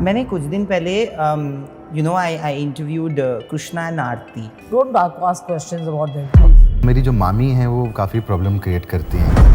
मैंने कुछ दिन पहले I interviewed Krishna and Aarti. Don't ask questions about them, please. मेरी जो मामी है वो काफ़ी प्रॉब्लम क्रिएट करती हैं।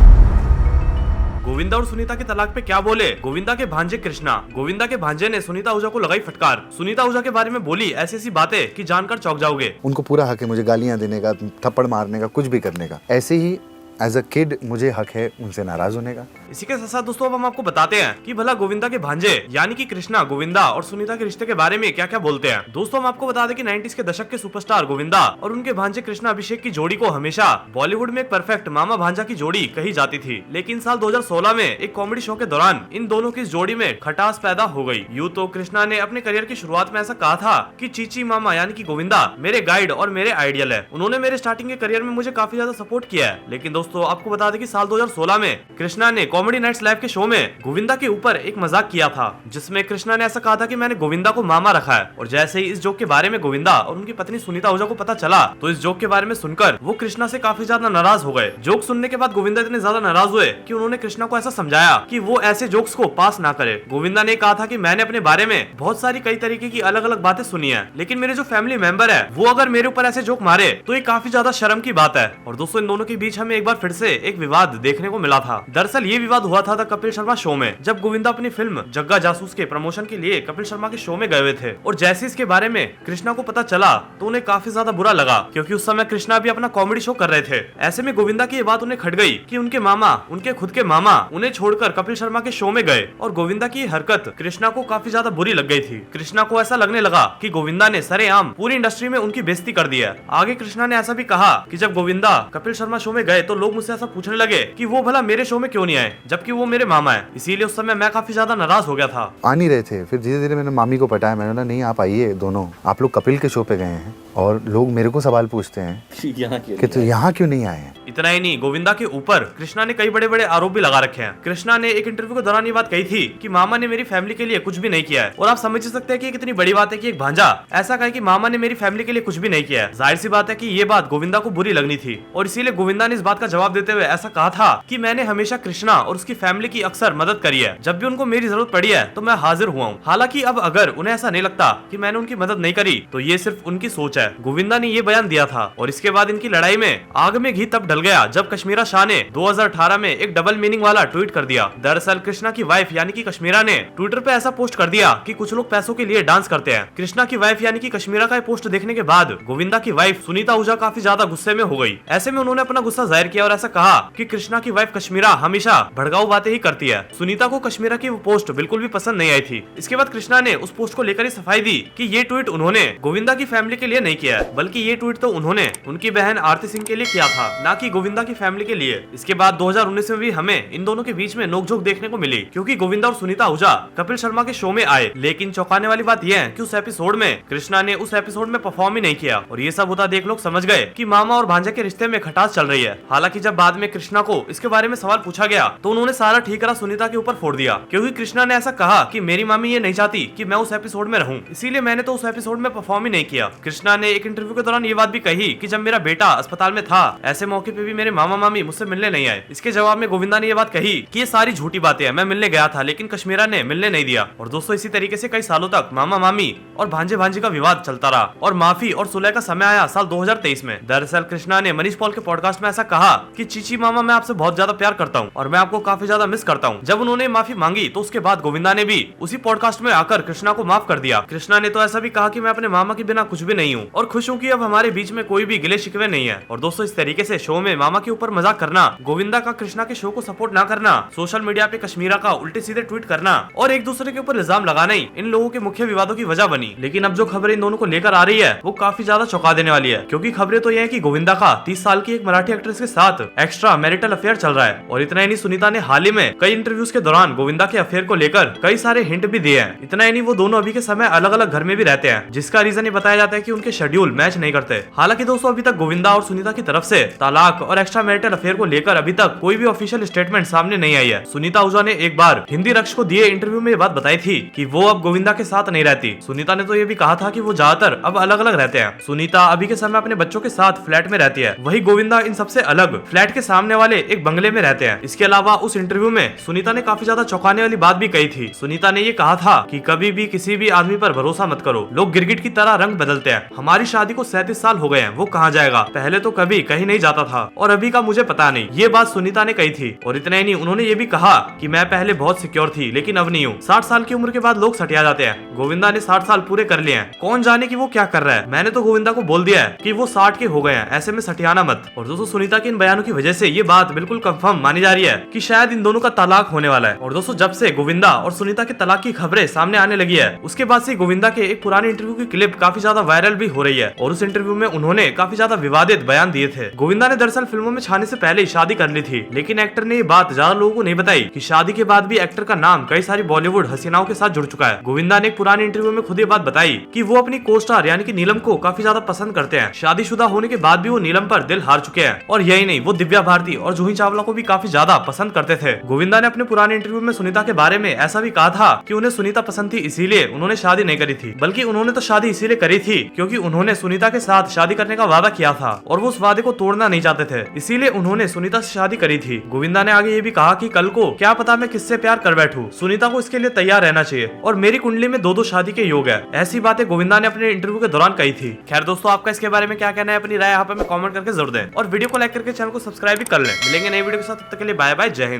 गोविंदा और सुनीता के तलाक पे क्या बोले गोविंदा के भांजे कृष्णा। गोविंदा के भांजे ने सुनीता आहूजा को लगाई फटकार। सुनीता आहूजा के बारे में बोली ऐसी ऐसी बातें कि जानकर चौंक जाओगे। उनको पूरा हक है मुझे गालियां देने का, थप्पड़ मारने का, कुछ भी करने का। ऐसे ही एज अ किड मुझे हक है उनसे नाराज होने का। इसी के साथ साथ दोस्तों अब हम आपको बताते हैं कि भला गोविंदा के भांजे यानी कि कृष्णा, गोविंदा और सुनीता के रिश्ते के बारे में क्या क्या बोलते हैं। दोस्तों हम आपको बता दें कि 90s के दशक के सुपरस्टार गोविंदा और उनके भांजे कृष्णा अभिषेक की जोड़ी को हमेशा बॉलीवुड में एक परफेक्ट मामा भांजा की जोड़ी कही जाती थी। लेकिन साल 2016 में एक कॉमेडी शो के दौरान इन दोनों की जोड़ी में खटास पैदा हो गई। यूं तो कृष्णा ने अपने करियर की शुरुआत में ऐसा कहा था कि चीची मामा यानी कि गोविंदा मेरे गाइड और मेरे आइडियल है। उन्होंने मेरे स्टार्टिंग के करियर में मुझे काफी ज्यादा सपोर्ट किया है। लेकिन दोस्तों आपको बता दें कि साल 2016 में कृष्णा ने कॉमेडी नाइट्स लाइव के शो में गोविंदा के ऊपर एक मजाक किया था, जिसमें कृष्णा ने ऐसा कहा था कि मैंने गोविंदा को मामा रखा है। और जैसे ही इस जोक के बारे में गोविंदा और उनकी पत्नी सुनीता आहूजा को पता चला तो इस जोक के बारे में सुनकर वो कृष्णा से काफी ज्यादा नाराज हो गए। जोक सुनने के बाद गोविंदा इतने ज्यादा नाराज हुए कि उन्होंने कृष्णा को ऐसा समझाया कि वो ऐसे जोक्स को पास ना करे। गोविंदा ने कहा था कि मैंने अपने बारे में बहुत सारी कई तरीके की अलग अलग बातें सुनी है, लेकिन मेरे जो फैमिली मेंबर है वो अगर मेरे ऊपर ऐसे जोक मारे तो ये काफी ज्यादा शर्म की बात है। और दोस्तों इन दोनों के बीच हमें एक बार फिर से एक विवाद देखने को मिला था। दरअसल ये विवाद हुआ था द कपिल शर्मा शो में, जब गोविंदा अपनी फिल्म जग्गा जासूस के प्रमोशन के लिए कपिल शर्मा के शो में गए हुए थे। और जैसे इसके बारे में कृष्णा को पता चला तो उन्हें काफी ज्यादा बुरा लगा, क्योंकि उस समय कृष्णा भी अपना कॉमेडी शो कर रहे थे। ऐसे में गोविंदा की ये बात उन्हें खट गई कि उनके मामा, उनके खुद के मामा उन्हें छोड़कर कपिल शर्मा के शो में गए। और गोविंदा की हरकत कृष्णा को काफी ज्यादा बुरी लग गई थी। कृष्णा को ऐसा लगने लगा कि गोविंदा ने सरेआम पूरी इंडस्ट्री में उनकी बेइज्जती कर दी है। आगे कृष्णा ने ऐसा भी कहा कि जब गोविंदा कपिल शर्मा शो में गए तो लोग मुझसे ऐसा पूछने लगे कि वो भला मेरे शो में क्यों नहीं आए, जबकि वो मेरे मामा है। इसीलिए उस समय मैं काफी ज्यादा नाराज हो गया था। आ नहीं रहे थे, फिर धीरे धीरे मैंने मामी को पटाया। मैंने बोला नहीं आप आइए दोनों, आप लोग कपिल के शो पे गए हैं और लोग मेरे को सवाल पूछते हैं कि तो यहाँ क्यों नहीं आए हैं। इतना ही नहीं, गोविंदा के ऊपर कृष्णा ने कई बड़े बड़े आरोप भी लगा रखे हैं। कृष्णा ने एक इंटरव्यू के दौरान ये बात कही थी कि मामा ने मेरी फैमिली के लिए कुछ भी नहीं किया है। और आप समझ सकते हैं कि कितनी बड़ी बात है कि एक भांजा ऐसा कहे कि मामा ने मेरी फैमिली के लिए कुछ भी नहीं किया है। जाहिर सी बात है कि ये बात गोविंदा को बुरी लगनी थी और इसीलिए गोविंदा ने इस बात का जवाब देते हुए ऐसा कहा था कि मैंने हमेशा कृष्णा और उसकी फैमिली की अक्सर मदद करी है। जब भी उनको मेरी जरूरत पड़ी है तो मैं हाजिर हुआ हूँ। हालांकि अब अगर उन्हें ऐसा नहीं लगता कि मैंने उनकी मदद नहीं करी तो ये सिर्फ उनकी सोच है। गोविंदा ने ये बयान दिया था। और इसके बाद इनकी लड़ाई में आग में घी तब डल गया जब कश्मीरा शाह ने 2018 में एक डबल मीनिंग वाला ट्वीट कर दिया। दरअसल कृष्णा की वाइफ यानी कि कश्मीरा ने ट्विटर पे ऐसा पोस्ट कर दिया कि कुछ लोग पैसों के लिए डांस करते हैं। कृष्णा की वाइफ यानी कि कश्मीरा का पोस्ट देखने के बाद गोविंदा की वाइफ सुनीता आहूजा काफी ज्यादा गुस्से में हो गई। ऐसे में उन्होंने अपना गुस्सा जाहिर किया और ऐसा कहा कि कृष्णा की वाइफ कश्मीरा हमेशा भड़काऊ बातें ही करती है। सुनीता को कश्मीरा की वो पोस्ट बिल्कुल भी पसंद नहीं आई थी। इसके बाद कृष्णा ने उस पोस्ट को लेकर ही सफाई दी कि ये ट्वीट उन्होंने गोविंदा की फैमिली के लिए नहीं किया है, बल्कि ये ट्वीट तो उन्होंने उनकी बहन आरती सिंह के लिए किया था, ना कि गोविंदा की फैमिली के लिए। इसके बाद 2019 में भी हमें इन दोनों के बीच में नोकझोंक देखने को मिली, क्योंकि गोविंदा और सुनीता आहूजा कपिल शर्मा के शो में आए। लेकिन चौंकाने वाली बात यह है कि उस एपिसोड में कृष्णा ने उस एपिसोड में परफॉर्म ही नहीं किया। और ये सब होता देख लोग समझ गए कि मामा और भांजे के रिश्ते में खटास चल रही है। हालांकि जब बाद में कृष्णा को इसके बारे में सवाल पूछा गया तो उन्होंने सारा ठीकरा सुनीता के ऊपर फोड़ दिया, क्योंकि कृष्णा ने ऐसा कहा कि मेरी मामी ये नहीं चाहती कि मैं उस एपिसोड में रहूं, इसीलिए मैंने तो उस एपिसोड में परफॉर्म ही नहीं किया। कृष्णा ने एक इंटरव्यू के दौरान ये बात भी कही कि जब मेरा बेटा अस्पताल में था ऐसे मौके पे भी मेरे मामा मामी मुझसे मिलने नहीं आए। इसके जवाब में गोविंदा ने ये बात कही कि ये सारी झूठी बातें हैं, मैं मिलने गया था लेकिन कश्मीरा ने मिलने नहीं दिया। और दोस्तों इसी तरीके से कई सालों तक मामा मामी और भांजे भांजी का विवाद चलता रहा और माफी और सुलह का समय आया साल 2023 में। दरअसल कृष्णा ने मनीष पॉल के पॉडकास्ट में ऐसा कहा कि चीची मामा मैं आपसे बहुत ज्यादा प्यार करता हूँ और मैं आपको काफी ज्यादा मिस करता हूँ। जब उन्होंने माफी मांगी तो उसके बाद गोविंदा ने भी उसी पॉडकास्ट में आकर कृष्णा को माफ कर दिया। कृष्णा ने तो ऐसा भी कहा कि मैं अपने मामा के बिना कुछ भी नहीं हूँ और खुश हूँ कि अब हमारे बीच में कोई भी गिले शिकवे नहीं है। और दोस्तों इस तरीके से शो में मामा के ऊपर मजाक करना, गोविंदा का कृष्णा के शो को सपोर्ट ना करना, सोशल मीडिया पे कश्मीरा का उल्टे सीधे ट्वीट करना और एक दूसरे के ऊपर इल्जाम लगाना ही इन लोगों के मुख्य विवादों की वजह बनी। लेकिन अब जो खबरें इन दोनों को लेकर आ रही है वो काफी ज्यादा चौंका देने वाली है, क्योंकि खबरें तो यह है कि गोविंदा का 30 साल की एक मराठी एक्ट्रेस के साथ एक्स्ट्रा मैरिटल अफेयर चल रहा है। और इतना ही नहीं, सुनीता ने हाल ही में कई इंटरव्यूज के दौरान गोविंदा के अफेयर को लेकर कई सारे हिंट भी दिए हैं। इतना ही नहीं, वो दोनों अभी के समय अलग अलग घर में भी रहते हैं, जिसका रीजन ये बताया जाता है कि उनके शेड्यूल मैच नहीं करते। हालांकि दोस्तों अभी तक गोविंदा और सुनीता की तरफ से तलाक और एक्स्ट्रा मैरिटल अफेयर को लेकर अभी तक कोई भी ऑफिशियल स्टेटमेंट सामने नहीं आई है। सुनीता आहूजा ने एक बार हिंदी रक्ष को दिए इंटरव्यू में ये बात बताई थी कि वो अब गोविंदा के साथ नहीं रहती। सुनीता ने तो ये भी कहा था कि वो ज्यादातर अब अलग अलग रहते हैं। सुनीता अभी के समय अपने बच्चों के साथ फ्लैट में रहती है, वही गोविंदा इन सबसे अलग फ्लैट के सामने वाले एक बंगले में रहते हैं। इसके अलावा उस इंटरव्यू में सुनीता ने काफी ज्यादा चौंकाने वाली बात भी कही थी। सुनीता ने ये कहा था कि कभी भी किसी भी आदमी पर भरोसा मत करो, लोग गिरगिट की तरह रंग बदलते हैं। हमारी शादी को 37 साल हो गए हैं, वो कहाँ जाएगा, पहले तो कभी कहीं नहीं जाता था और अभी का मुझे पता नहीं। ये बात सुनीता ने कही थी। और इतना ही नहीं, उन्होंने ये भी कहा कि मैं पहले बहुत सिक्योर थी लेकिन अब नहीं हूँ। 60 साल की उम्र के बाद लोग सटिया जाते हैं। गोविंदा ने 60 साल पूरे कर लिए हैं, कौन जाने कि वो क्या कर रहा है। मैंने तो गोविंदा को बोल दिया है कि वो 60 के हो गए हैं, ऐसे में सटियाना मत। और दोस्तों सुनीता के इन बयानों की वजह से ये बात बिल्कुल कंफर्म मानी जा रही है कि शायद इन दोनों का तलाक होने वाला है। और दोस्तों जब से गोविंदा और सुनीता के तलाक की खबरें सामने आने लगी है, उसके बाद से गोविंदा के एक पुराने इंटरव्यू की क्लिप काफी ज्यादा वायरल भी हो रही है। और उस इंटरव्यू में उन्होंने काफी ज्यादा विवादित बयान दिए थे। गोविंदा ने दरअसल फिल्मों में छाने से पहले ही शादी कर ली थी, लेकिन एक्टर ने ये बात ज्यादा लोगों को नहीं बताई कि शादी के बाद भी एक्टर का नाम कई सारी बॉलीवुड हसीनाओं के साथ जुड़ चुका है। गोविंदा ने एक पुराने इंटरव्यू में खुद ये बात बताई कि वो अपनी को स्टार यानी कि नीलम को काफी ज्यादा पसंद करते हैं। शादीशुदा होने के बाद भी वो नीलम पर दिल हार चुके हैं। और यही नहीं, वो दिव्या भारती और जूही चावला को भी काफी ज्यादा पसंद करते थे। गोविंदा ने अपने पुराने इंटरव्यू में सुनीता के बारे में ऐसा भी कहा था कि उन्हें सुनीता पसंद थी, इसीलिए उन्होंने शादी नहीं करी थी, बल्कि उन्होंने तो शादी इसीलिए करी थी क्योंकि उन्होंने सुनीता के साथ शादी करने का वादा किया था और वो उस वादे को तोड़ना नहीं चाहते थे, इसीलिए उन्होंने सुनीता से शादी करी थी। गोविंदा ने आगे ये भी कहा कि कल को क्या पता मैं किससे प्यार कर बैठूं, सुनीता को इसके लिए तैयार रहना चाहिए और मेरी कुंडली में 2-2 शादी के योग है। ऐसी बातें गोविंदा ने अपने इंटरव्यू के दौरान कही थी। खैर दोस्तों, आपका इसके बारे में क्या कहना है, अपनी राय यहाँ पे कमेंट करके जरूर दें और वीडियो को लाइक करके चैनल को सब्सक्राइब भी कर लें। मिलेंगे नई वीडियो के साथ, तब तक के लिए बाय बाय, जय हिंद।